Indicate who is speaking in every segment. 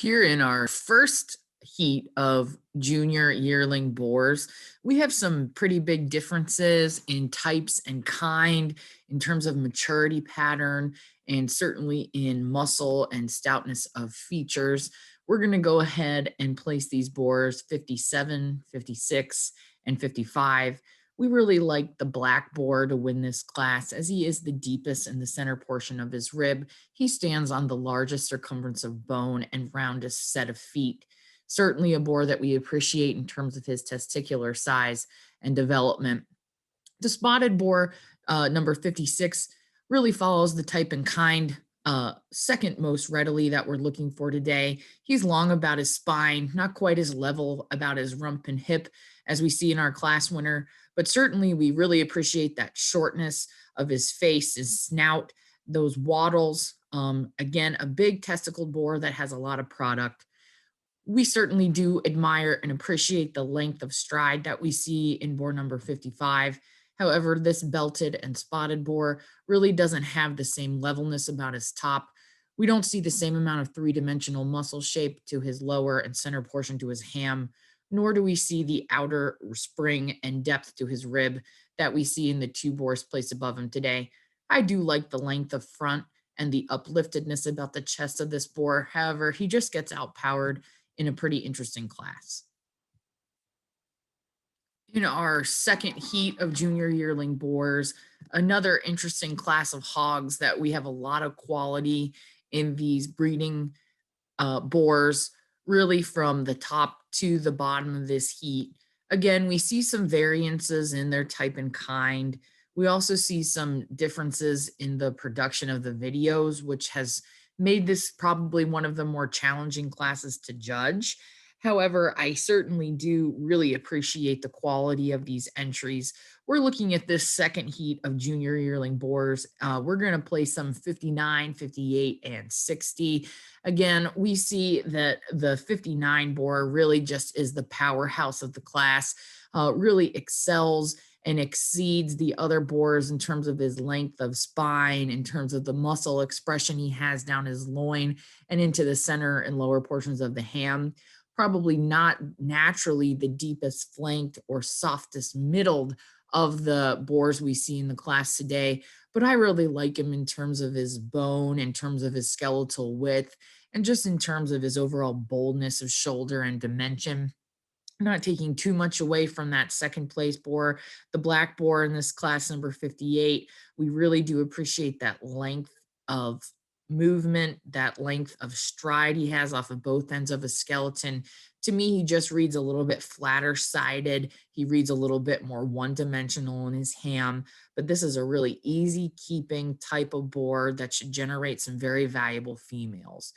Speaker 1: Here in our first heat of junior yearling boars, we have some pretty big differences in types and kind in terms of maturity pattern and certainly in muscle and stoutness of features. We're going to go ahead and place these boars 57, 56, and 55. We really like the black boar to win this class as he is the deepest in the center portion of his rib. He stands on the largest circumference of bone and roundest set of feet. Certainly a boar that we appreciate in terms of his testicular size and development. The spotted boar, number 56, really follows the type and kind second most readily that we're looking for today. He's long about his spine, not quite as level about his rump and hip as we see in our class winner, but certainly we really appreciate that shortness of his face, his snout, those wattles. Again, a big testicled boar that has a lot of product. We certainly do admire and appreciate the length of stride that we see in boar number 55. However, this belted and spotted boar really doesn't have the same levelness about his top. We don't see the same amount of three-dimensional muscle shape to his lower and center portion to his ham, nor do we see the outer spring and depth to his rib that we see in the two boars placed above him today. I do like the length of front and the upliftedness about the chest of this boar. However, he just gets outpowered in a pretty interesting class. In our second heat of junior yearling boars, another interesting class of hogs that we have a lot of quality in these breeding boars, really from the top to the bottom of this heat. Again, we see some variances in their type and kind. We also see some differences in the production of the videos, which has made this probably one of the more challenging classes to judge. However, I certainly do really appreciate the quality of these entries. We're looking at this second heat of junior yearling boars. We're going to play some 59, 58, and 60. Again, we see that the 59 boar really just is the powerhouse of the class, really excels and exceeds the other boars in terms of his length of spine, in terms of the muscle expression he has down his loin and into the center and lower portions of the ham. Probably not naturally the deepest flanked or softest middled of the boars we see in the class today, but I really like him in terms of his bone, in terms of his skeletal width, and just in terms of his overall boldness of shoulder and dimension. Not taking too much away from that second place boar, the black boar in this class number 58. We really do appreciate that length of movement, that length of stride he has off of both ends of his skeleton. To me, he just reads a little bit flatter sided. He reads a little bit more one dimensional in his ham, but this is a really easy keeping type of boar that should generate some very valuable females.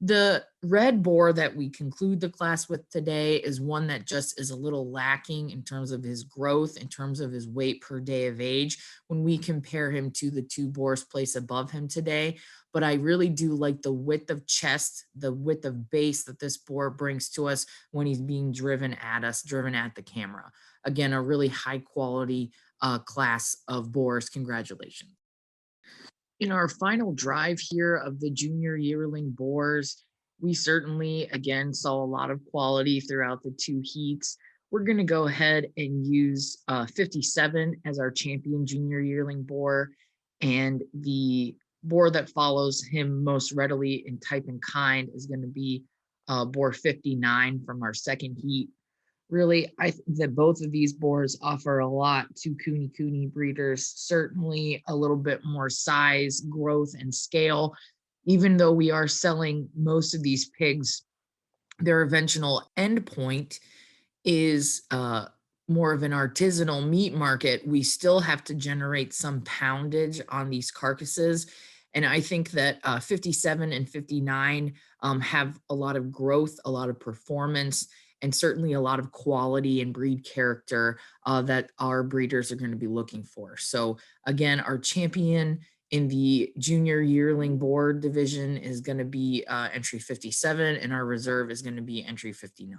Speaker 1: The red boar that we conclude the class with today is one that just is a little lacking in terms of his growth, in terms of his weight per day of age, when we compare him to the two boars placed above him today. But I really do like the width of chest, the width of base that this boar brings to us when he's being driven at us, driven at the camera. Again, a really high quality class of boars. Congratulations. In our final drive here of the junior yearling boars, we certainly again saw a lot of quality throughout the two heats. We're going to go ahead and use 57 as our champion junior yearling boar, and the boar that follows him most readily in type and kind is going to be boar 59 from our second heat. Really, I think that both of these boars offer a lot to Kuni breeders, certainly a little bit more size, growth, and scale. Even though we are selling most of these pigs, their eventual endpoint is more of an artisanal meat market. We still have to generate some poundage on these carcasses. And I think that 57 and 59 have a lot of growth, a lot of performance, and certainly a lot of quality and breed character that our breeders are going to be looking for. So again, our champion in the junior yearling board division is going to be entry 57, and our reserve is going to be entry 59.